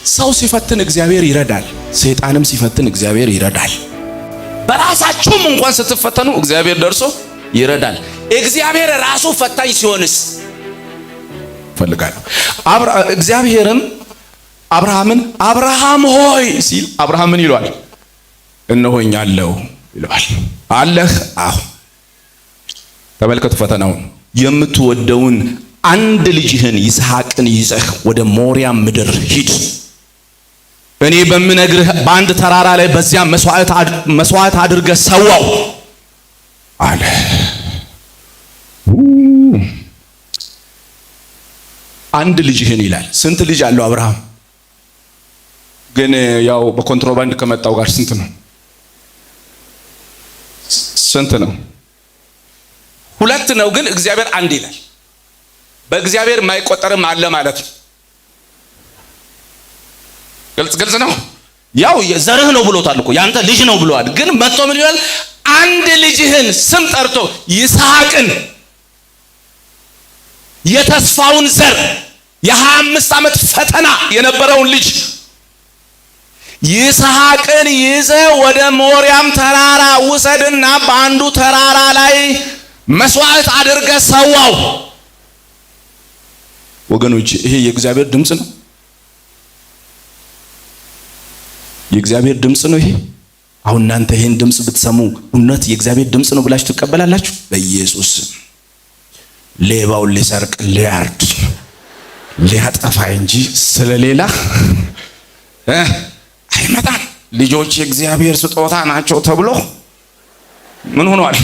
ሰው ሲፈትን እግዚአብሔር ይረዳል፣ ሰይጣንም ሲፈትን እግዚአብሔር ይረዳል። በራሳችሁም እንኳን ስትፈተኑ እግዚአብሔር ደርሶ ይረዳል። እግዚአብሔር ራሱ ፈታኝ ሲሆንስ ፈልጋለሁ። እግዚአብሔርም አብርሃምን አብርሃም ሆይ ሲል አብርሃምን ይሏል፣ እነሆኛለሁ ይሏል። አለህ? አዎ። ተመልከቱ ፈተናውን። የምትወደውን አንድ ልጅህን ይስሐቅን ይዘህ ወደ ሞሪያ ምድር ሂድ፣ እኔ በምነግርህ በአንድ ተራራ ላይ በዚያ መስዋዕት አድርገህ ሰዋው አለ። አንድ ልጅህን ይላል። ስንት ልጅ አለው አብርሃም? ግን ያው በኮንትሮባንድ ከመጣው ጋር ስንት ነው? ስንት ነው? ሁለት ነው። ግን እግዚአብሔር አንድ ይላል። በእግዚአብሔር የማይቆጠርም አለ ማለት ነው። ግልጽ ነው። ያው የዘርህ ነው ብሎታል እኮ ያንተ ልጅ ነው ብሏል። ግን መጥቶ ምን ይላል? አንድ ልጅህን ስም ጠርቶ ይስሐቅን፣ የተስፋውን ዘር የ25 ዓመት ፈተና የነበረውን ልጅ ይስሐቅን ይዘህ ወደ ሞሪያም ተራራ ውሰድና በአንዱ ተራራ ላይ መስዋዕት አድርገህ ሰዋው። ወገኖች ይሄ የእግዚአብሔር ድምጽ ነው። የእግዚአብሔር ድምጽ ነው ይሄ። አሁን እናንተ ይሄን ድምጽ ብትሰሙ እውነት የእግዚአብሔር ድምጽ ነው ብላችሁ ትቀበላላችሁ? በኢየሱስ ሌባውን ሊሰርቅ ሊያርድ ሊያጠፋ እንጂ ስለሌላ አይመጣም። ልጆች የእግዚአብሔር ስጦታ ናቸው ተብሎ ምን ሆኗል?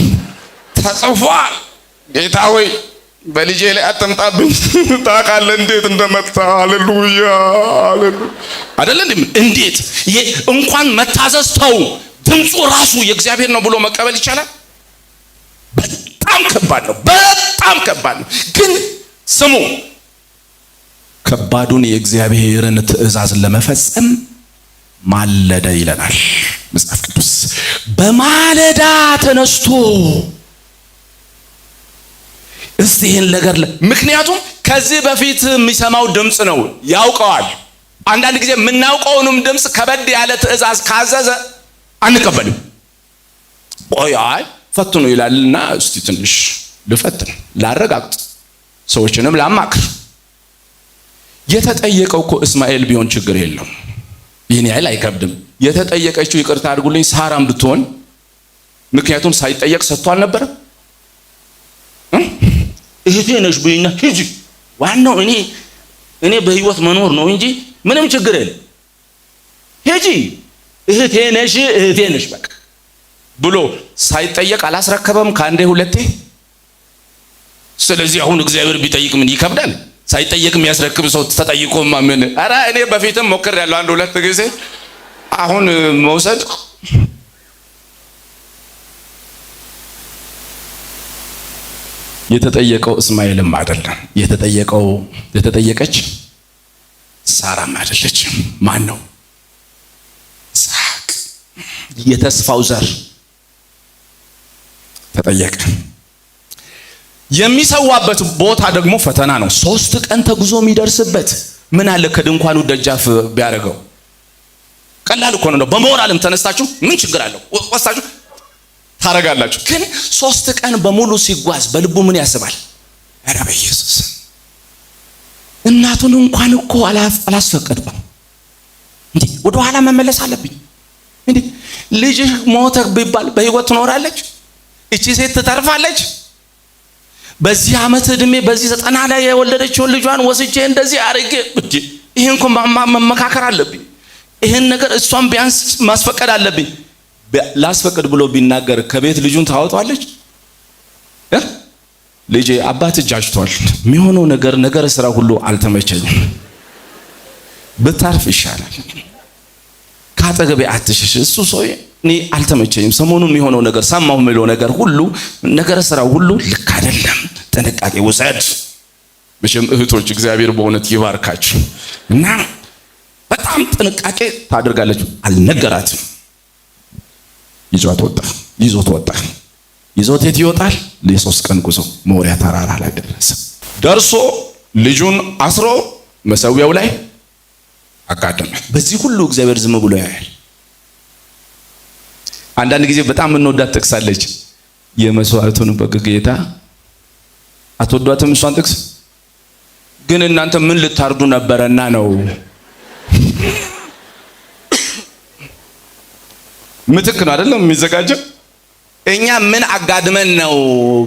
ተጽፏል። ጌታ ሆይ በልጄ ላይ አትምጣብኝ፣ ታውቃለህ እንዴት እንደመጣ። ሃሌሉያ አይደል? እንዴት እንኳን መታዘዝ ተው፣ ድምፁ ራሱ የእግዚአብሔር ነው ብሎ መቀበል ይቻላል? በጣም ከባድ ነው፣ በጣም ከባድ ነው። ግን ስሙ፣ ከባዱን የእግዚአብሔርን ትእዛዝ ለመፈጸም ማለደ ይለናል መጽሐፍ ቅዱስ። በማለዳ ተነስቶ እስቲ ይሄን ነገር ምክንያቱም ከዚህ በፊት የሚሰማው ድምጽ ነው፣ ያውቀዋል። አንዳንድ ጊዜ የምናውቀውንም ድምጽ ከበድ ያለ ትእዛዝ ካዘዘ አንቀበልም። ቆይ ፈትኑ ይላልና እስቲ ትንሽ ልፈትን፣ ላረጋግጥ፣ ሰዎችንም ላማክር። የተጠየቀው እኮ እስማኤል ቢሆን ችግር የለውም፣ ይህን ያህል አይከብድም። የተጠየቀችው ይቅርታ አድርጉልኝ ሳራም ብትሆን፣ ምክንያቱም ሳይጠየቅ ሰጥቶ አልነበረም። እህቴ ነሽ ብይና ሂጂ፣ ዋናው እኔ በህይወት መኖር ነው እንጂ ምንም ችግር የለም፣ ሂጂ፣ እህቴ ነሽ በቃ ብሎ ሳይጠየቅ አላስረከበም ከአንዴ ሁለቴ። ስለዚህ አሁን እግዚአብሔር ቢጠይቅ ምን ይከብዳል? ሳይጠየቅ የሚያስረክብ ሰው ተጠይቆማ ምን? ኧረ እኔ በፊትም ሞክሬያለሁ አንድ ሁለት ጊዜ። አሁን መውሰድ የተጠየቀው እስማኤልም አይደለም፣ የተጠየቀች ሳራም አይደለች። ማን ነው? ይስሐቅ፣ የተስፋው ዘር ተጠየቀ። የሚሰዋበት ቦታ ደግሞ ፈተና ነው። 3 ቀን ተጉዞ የሚደርስበት። ምን አለ ከድንኳኑ ደጃፍ ቢያደርገው? ቀላል እኮ ነው። በሞራልም ተነስታችሁ ምን ችግር አለው ወስታችሁ ታረጋላችሁ። ግን 3 ቀን በሙሉ ሲጓዝ በልቡ ምን ያስባል? ኧረ በኢየሱስ እናቱን እንኳን እኮ አላስፈቀድኩም እንዴ! ወደ ኋላ መመለስ አለብኝ እንዴ? ልጅህ ሞተ ቢባል በህይወት ትኖራለች? እቺ ሴት ትተርፋለች? በዚህ ዓመት እድሜ በዚህ 90 ላይ የወለደችውን ልጇን ወስጄ እንደዚህ አርጌ ይሄን እኮ መመካከር አለብኝ። ይሄን ነገር እሷን ቢያንስ ማስፈቀድ አለብኝ። ላስፈቅድ ብሎ ቢናገር ከቤት ልጁን ታወጣለች? ልጄ አባት እጃጅቷል፣ የሚሆነው ነገር ስራ ሁሉ አልተመቸኝም፣ ብታርፍ ይሻላል፣ ካጠገቤ አትሽሽ፣ እሱ ሰው እኔ አልተመቸኝም፣ ሰሞኑን የሚሆነው ነገር ሰማሁ የሚለው ነገር ሁሉ ነገር ስራ ሁሉ ልክ አይደለም፣ ጥንቃቄ ውሰድ። መቼም እህቶች እግዚአብሔር በእውነት ይባርካችሁ እና በጣም ጥንቃቄ ታደርጋለች። አልነገራትም። ይዞት ወጣ። ይዞት የት ይወጣል? ለ3 ቀን ጉዞ ሞሪያ ተራራ ላይ ደረሰ። ደርሶ ልጁን አስሮ መሰዊያው ላይ አጋደመ። በዚህ ሁሉ እግዚአብሔር ዝም ብሎ ያያል። አንዳንድ ጊዜ በጣም እንወዳት ጥቅሳለች። የመስዋዕቱን በግ ጌታ አትወዷትም? እሷን ጥቅስ ግን እናንተ ምን ልታርዱ ነበረና ነው? ምትክ ነው አይደለም የሚዘጋጀው? እኛ ምን አጋድመን ነው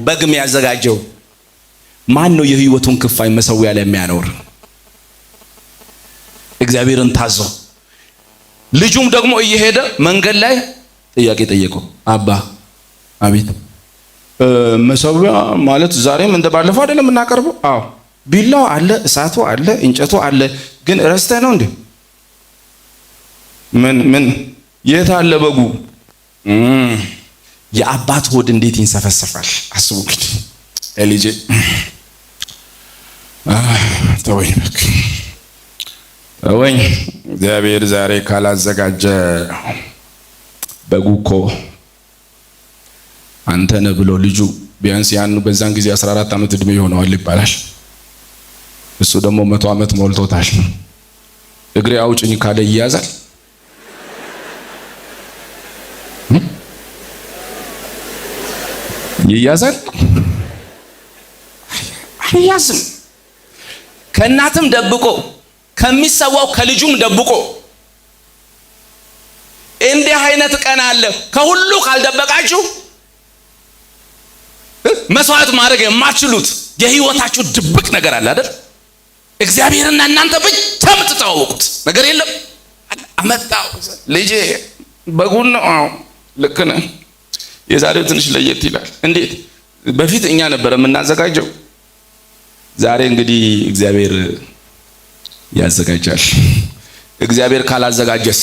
በግ የሚያዘጋጀው? ማን ነው የህይወቱን ክፋይ መሰዊያ ላይ የሚያኖር? እግዚአብሔርን ታዞ። ልጁም ደግሞ እየሄደ መንገድ ላይ ጥያቄ ጠየቀው። አባ አቤት። መሰዊያ ማለት ዛሬም እንደባለፈው አይደለም እናቀርበው? አዎ። ቢላው አለ፣ እሳቱ አለ፣ እንጨቱ አለ። ግን ረስተህ ነው እንዴ? ምን የት አለ በጉ? የአባት ሆድ እንዴት ይንሰፈሰፋል? አስቡ እንግዲህ። ልጄ ተወኝ ተወኝ፣ እግዚአብሔር ዛሬ ካላዘጋጀ በጉ እኮ አንተ ነህ ብሎ ልጁ ቢያንስ ያኑ በዛን ጊዜ 14 ዓመት እድሜ ይሆነዋል ይባላል። እሱ ደግሞ 100 ዓመት ሞልቶታል። እግሬ አውጭኝ ካለ ይያዛል? ይያዛል? አይያዝም። ከእናትም ደብቆ ከሚሰዋው ከልጁም ደብቆ እንዲህ አይነት ቀን አለ። ከሁሉ ካልደበቃችሁ መስዋዕት ማድረግ የማትችሉት የህይወታችሁ ድብቅ ነገር አለ አይደል? እግዚአብሔርና እናንተ ብቻ የምትተዋወቁት ነገር የለም። አመጣው ልጄ በጉን ነው። አዎ ልክ ነህ። የዛሬው ትንሽ ለየት ይላል። እንዴት? በፊት እኛ ነበር የምናዘጋጀው። ዛሬ እንግዲህ እግዚአብሔር ያዘጋጃል። እግዚአብሔር ካላዘጋጀስ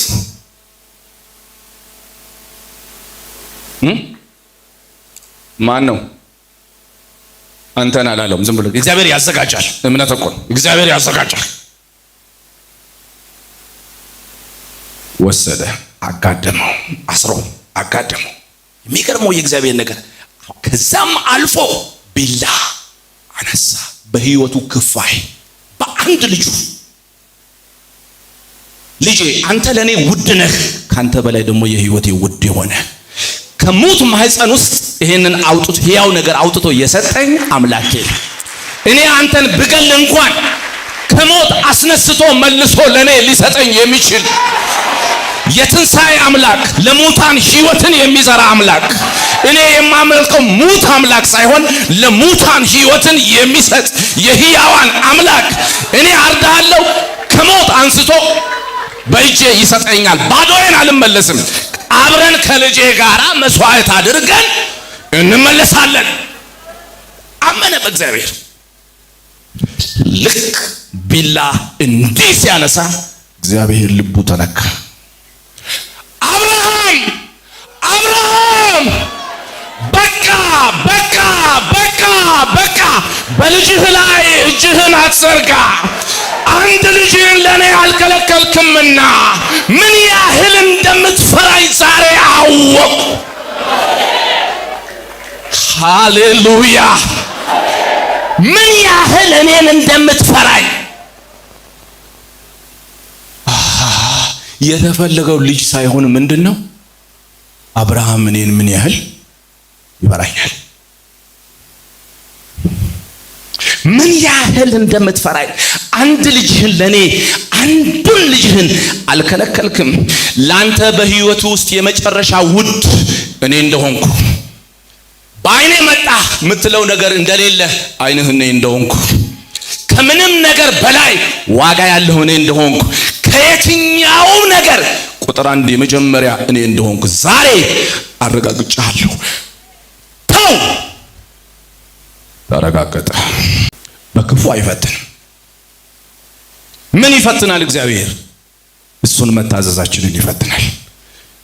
ማን ነው? አንተን አላለውም። ዝም ብሎ እግዚአብሔር ያዘጋጃል። እምነት እኮ እግዚአብሔር ያዘጋጃል። ወሰደ፣ አጋደመው፣ አስሮ አጋደመው። የሚገርመው የእግዚአብሔር ነገር ከዛም አልፎ ቢላ አነሳ። በህይወቱ ክፋይ በአንድ ልጁ ልጄ አንተ ለኔ ውድ ነህ፣ ካንተ በላይ ደግሞ የህይወቴ ውድ የሆነ ከሞት ማህፀን ውስጥ ይሄንን አውጥቶ ሕያው ነገር አውጥቶ የሰጠኝ አምላኬ፣ እኔ አንተን ብገል እንኳን ከሞት አስነስቶ መልሶ ለኔ ሊሰጠኝ የሚችል የትንሣኤ አምላክ፣ ለሙታን ህይወትን የሚዘራ አምላክ። እኔ የማመልከው ሙት አምላክ ሳይሆን ለሙታን ህይወትን የሚሰጥ የሕያዋን አምላክ። እኔ አርዳለሁ፣ ከሞት አንስቶ በእጄ ይሰጠኛል። ባዶዬን አልመለስም። አብረን ከልጄ ጋራ መስዋዕት አድርገን እንመለሳለን። አመነ በእግዚአብሔር። ልክ ቢላ እንዲህ ሲያነሳ እግዚአብሔር ልቡ ተነካ። አብርሃም በቃ በልጅህ ላይ እጅህን አትዘርጋ። አንድ ልጅህን ለኔ አልከለከልክምና ምን ያህል እንደምትፈራኝ ዛሬ አወቁ። ሃሌሉያ! ምን ያህል እኔን እንደምትፈራኝ። የተፈለገው ልጅ ሳይሆን ምንድነው? አብርሃም እኔን ምን ያህል ይፈራኛል፣ ምን ያህል እንደምትፈራኝ። አንድ ልጅህን ለኔ አንዱን ልጅህን አልከለከልክም። ላንተ በህይወቱ ውስጥ የመጨረሻ ውድ እኔ እንደሆንኩ፣ በአይኔ መጣ የምትለው ነገር እንደሌለ አይንህ እኔ እንደሆንኩ፣ ከምንም ነገር በላይ ዋጋ ያለው እኔ እንደሆንኩ፣ ከየትኛውም ነገር ቁጥር አንድ የመጀመሪያ እኔ እንደሆንኩ ዛሬ አረጋግጫለሁ። ተው ተረጋገጠ። በክፉ አይፈትንም። ምን ይፈትናል እግዚአብሔር? እሱን መታዘዛችንን ይፈትናል።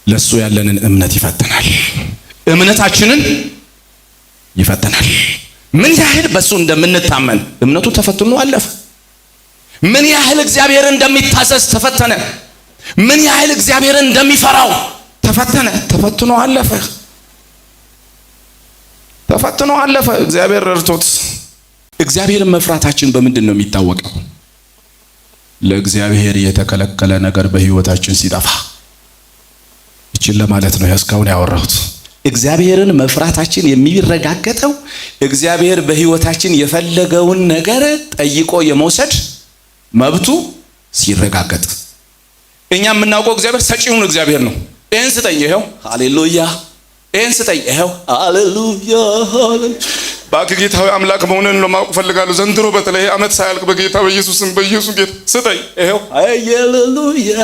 ለሱ ያለንን እምነት ይፈትናል። እምነታችንን ይፈትናል። ምን ያህል በሱ እንደምንታመን እምነቱ ተፈትኖ አለፈ። ምን ያህል እግዚአብሔርን እንደሚታዘዝ ተፈተነ። ምን ያህል እግዚአብሔርን እንደሚፈራው ተፈተነ። ተፈትኖ አለፈ። ተፈትኖ አለፈ። እግዚአብሔር ረድቶት። እግዚአብሔርን መፍራታችን በምንድን ነው የሚታወቀው? ለእግዚአብሔር የተከለከለ ነገር በህይወታችን ሲጠፋ እቺን ለማለት ነው እስካሁን ያወራሁት። እግዚአብሔርን መፍራታችን የሚረጋገጠው እግዚአብሔር በህይወታችን የፈለገውን ነገር ጠይቆ የመውሰድ መብቱ ሲረጋገጥ። እኛ የምናውቀው እግዚአብሔር ሰጪውን እግዚአብሔር ነው። ይሄን ስጠኝ፣ ይሄው ሃሌሉያ፣ ይሄን ስጠኝ፣ ይሄው ሃሌሉያ። ባክ ጌታዊ አምላክ መሆኑን ለማወቅ ፈልጋለሁ። ዘንድሮ በተለይ ዓመት ሳያልቅ በጌታ በኢየሱስም በኢየሱስ ጌታ ስጠኝ፣ ይሄው ሃሌሉያ።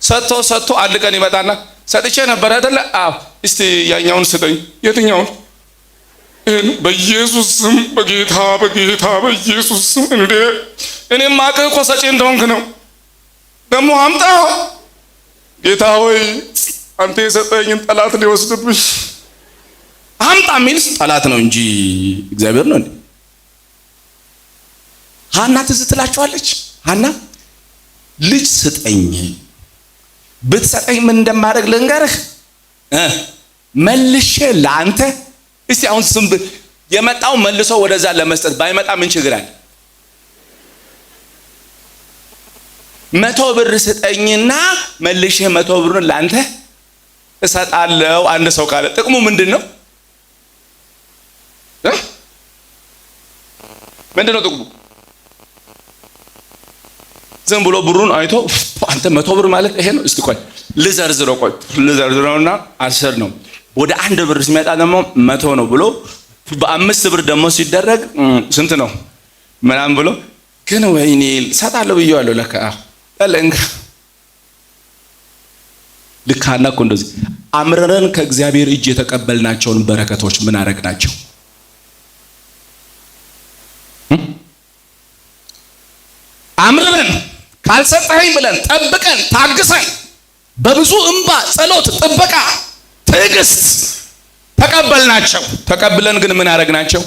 ሰጥቶ አንድ ቀን ይመጣና ሰጥቼ ነበር አይደለ? አዎ፣ እስቲ ያኛውን ስጠኝ። የትኛውን? ይሄን በኢየሱስ ስም በጌታ በኢየሱስ ስም። እንዴ እኔም አውቅህ እኮ ሰጪ እንደሆንክ ነው። ደግሞ አምጣ ጌታ ሆይ፣ አንተ የሰጠኝን ጠላት ሊወስድብኝ አምጣ የሚልስ ጠላት ነው እንጂ እግዚአብሔር ነው እንዴ? ሐና ትዝ ትላችኋለች። ሐና ልጅ ስጠኝ ብትሰጠኝ ምን እንደማደርግ ልንገርህ፣ መልሼ ለአንተ። እስቲ አሁን ስም የመጣው መልሶ ወደዛ ለመስጠት ባይመጣ ምን ችግር አለ? 100 ብር ስጠኝና መልሼ 100 ብሩን ለአንተ እሰጣለሁ። አንድ ሰው ካለ ጥቅሙ ምንድን ነው? ምንድን ነው ጥቅሙ? ዝም ብሎ ብሩን አይቶ አንተ 100 ብር ማለት ይሄ ነው። እስቲ ቆይ ልዘርዝረውና 10 ነው። ወደ 1 ብር ሲመጣ ደግሞ 100 ነው ብሎ በ5 ብር ደግሞ ሲደረግ ስንት ነው ምናምን ብሎ ግን ወይኔ ሰጣለሁ ብዬዋለሁ ለካ ለለንጋ ልካና እኮ እንደዚህ አምረረን ከእግዚአብሔር እጅ የተቀበልናቸውን በረከቶች ምን አረግናቸው? አምረረን ካልሰጠኸኝ ብለን ጠብቀን ታግሰን በብዙ እንባ ጸሎት ጥበቃ ትዕግስት ተቀበልናቸው። ተቀብለን ግን ምን አረግናቸው?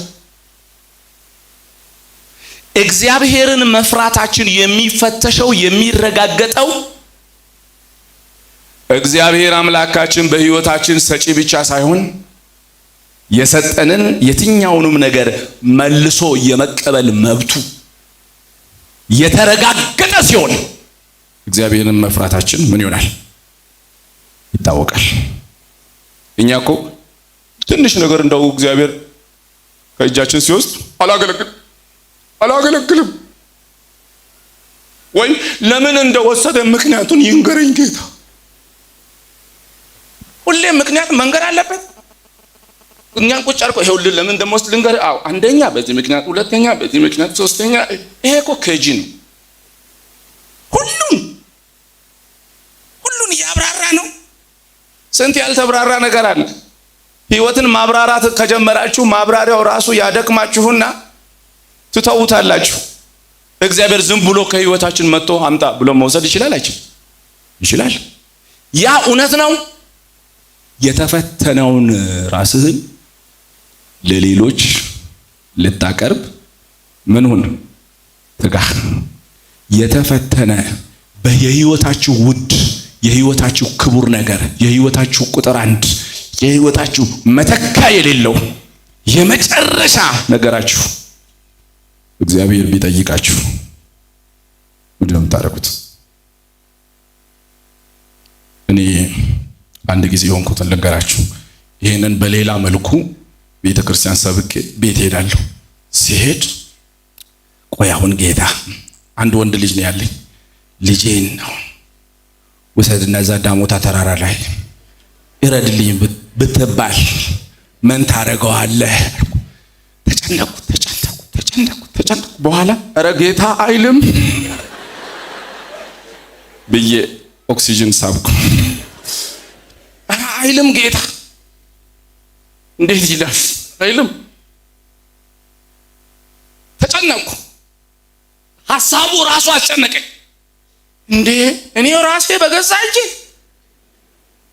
እግዚአብሔርን መፍራታችን የሚፈተሸው የሚረጋገጠው እግዚአብሔር አምላካችን በህይወታችን ሰጪ ብቻ ሳይሆን የሰጠንን የትኛውንም ነገር መልሶ የመቀበል መብቱ የተረጋገጠ ሲሆን እግዚአብሔርን መፍራታችን ምን ይሆናል? ይታወቃል። እኛ እኮ ትንሽ ነገር እንደው እግዚአብሔር ከእጃችን ሲወስድ አላገለግልም ወይ ለምን እንደወሰደ ምክንያቱን ይንገረኝ ጌታ። ሁሌ ምክንያት መንገር አለበት። እኛን ቁጭ አድርጎ ይኸውልህ ለምን እንደምወስድ ልንገርህ። አዎ አንደኛ በዚህ ምክንያት፣ ሁለተኛ በዚህ ምክንያት፣ ሶስተኛ ይሄ እኮ ከጂ ነው። ሁሉን ያብራራ ነው። ስንት ያልተብራራ ነገር አለ። ህይወትን ማብራራት ከጀመራችሁ ማብራሪያው ራሱ ያደክማችሁና ትተውታላችሁ። እግዚአብሔር ዝም ብሎ ከህይወታችን መጥቶ አምጣ ብሎ መውሰድ ይችላል አይችልም? ይችላል። ያ እውነት ነው። የተፈተነውን ራስህን ለሌሎች ልታቀርብ ምን ሁን ትጋ። የተፈተነ በየህይወታችሁ ውድ የህይወታችሁ ክቡር ነገር የህይወታችሁ ቁጥር 1 የህይወታችሁ መተካ የሌለው የመጨረሻ ነገራችሁ እግዚአብሔር ቢጠይቃችሁ ምንድን ነው የምታደርጉት? እኔ አንድ ጊዜ የሆንኩትን ልንገራችሁ። ይሄንን በሌላ መልኩ ቤተ ክርስቲያን ሰብኬ ቤት ሄዳለሁ። ሲሄድ ቆይ አሁን ጌታ አንድ ወንድ ልጅ ነው ያለኝ፣ ልጄን ነው ወሰድና እዛ ዳሞታ ተራራ ላይ ይረድልኝ ብትባል ምን ታደርገዋለህ? ተጨነቁ። በኋላ ኧረ ጌታ አይልም ብዬ ኦክሲጅን ሳብኩ። ኧረ አይልም ጌታ እንዴት ይላል? አይልም። ተጨነቁ። ሐሳቡ ራሱ አስጨነቀኝ። እንዴ እኔው ራሴ በገዛ እጄ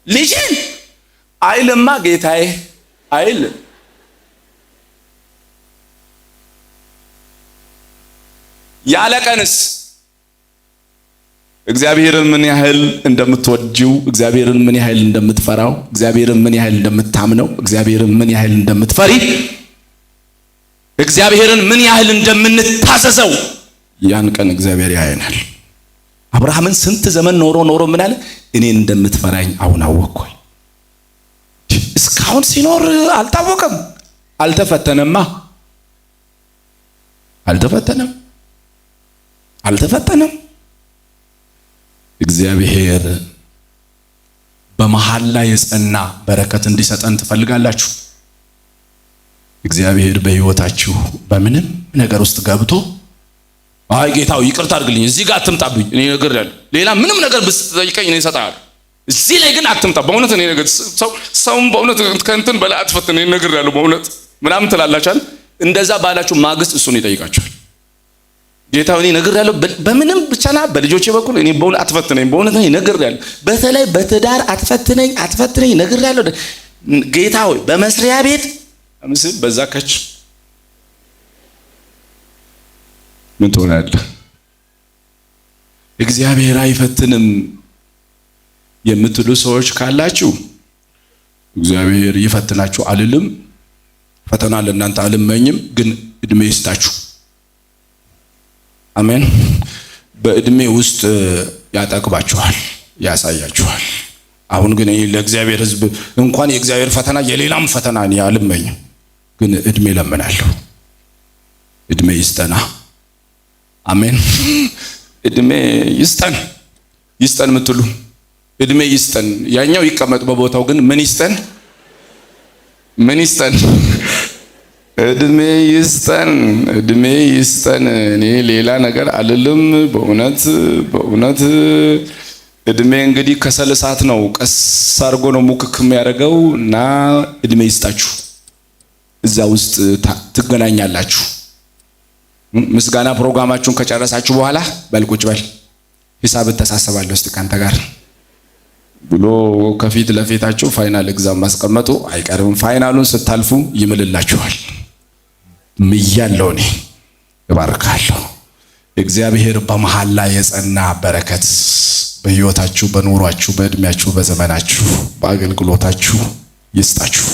ልጄን አይልማ ጌታዬ አይልም። ያለ ቀንስ እግዚአብሔርን ምን ያህል እንደምትወጂው፣ እግዚአብሔርን ምን ያህል እንደምትፈራው፣ እግዚአብሔርን ምን ያህል እንደምታምነው፣ እግዚአብሔርን ምን ያህል እንደምትፈሪ፣ እግዚአብሔርን ምን ያህል እንደምንታዘዘው ያን ቀን እግዚአብሔር ያየናል። አብርሃምን ስንት ዘመን ኖሮ ምን አለ? እኔን እንደምትፈራኝ አሁን አወቅኩኝ። እስካሁን ሲኖር አልታወቀም፣ አልተፈተነማ። አልተፈተነም። እግዚአብሔር በመሐላ የጸና በረከት እንዲሰጠን ትፈልጋላችሁ? እግዚአብሔር በሕይወታችሁ በምንም ነገር ውስጥ ገብቶ አይ ጌታው ይቅርታ አድርግልኝ፣ እዚህ ጋር አትምጣብኝ፣ እኔ ነገር ያለ ሌላ ምንም ነገር ብትጠይቀኝ እኔ እሰጥሃለሁ፣ እዚህ ላይ ግን አትምጣ፣ በእውነት እኔ ነገር ሰውም በእውነት ከእንትን በላይ አትፈትን፣ እኔ ነገር ያለው በእውነት ምናምን ትላላችኋል። እንደዛ ባላችሁ ማግስት እሱን ይጠይቃችኋል። ጌታው እኔ ነገር ያለው በምንም ብቻና በልጆቼ በኩል እኔ በእውነት አትፈትነኝ፣ በእውነት እኔ ነገር ያለው በተለይ በትዳር አትፈትነኝ ነገር ያለው ጌታ ሆይ በመስሪያ ቤት ምስል በዛ ከች ምን ትሆናለህ? እግዚአብሔር አይፈትንም የምትሉ ሰዎች ካላችሁ እግዚአብሔር ይፈትናችሁ አልልም። ፈተና ለእናንተ አልመኝም፣ ግን እድሜ ይስጣችሁ። አሜን። በእድሜ ውስጥ ያጠቅባችኋል፣ ያሳያችኋል። አሁን ግን ለእግዚአብሔር ሕዝብ እንኳን የእግዚአብሔር ፈተና የሌላም ፈተና እኔ አልመኝም፣ ግን እድሜ ለምናለሁ። እድሜ ይስጠና። አሜን። እድሜ ይስጠን የምትሉ እድሜ ይስጠን። ያኛው ይቀመጥ በቦታው፣ ግን ምን ይስጠን? እድሜ ይስጠን። እኔ ሌላ ነገር አልልም። በእውነት እድሜ እንግዲህ ከሰል እሳት ነው፣ ቀስ አድርጎ ነው ሙክክ የሚያደርገው እና እድሜ ይስጣችሁ። እዛ ውስጥ ትገናኛላችሁ። ምስጋና ፕሮግራማችሁን ከጨረሳችሁ በኋላ በልቁጭ በል ሂሳብ ተሳሰባለሁ እስቲ ካንተ ጋር ብሎ ከፊት ለፊታችሁ ፋይናል ኤግዛም ማስቀመጡ አይቀርም። ፋይናሉን ስታልፉ ይምልላችኋል። ምያለው እኔ እባርካለሁ። እግዚአብሔር በመሐላ የጸና በረከት በሕይወታችሁ፣ በኑሯችሁ፣ በእድሜያችሁ፣ በዘመናችሁ፣ በአገልግሎታችሁ ይስጣችሁ።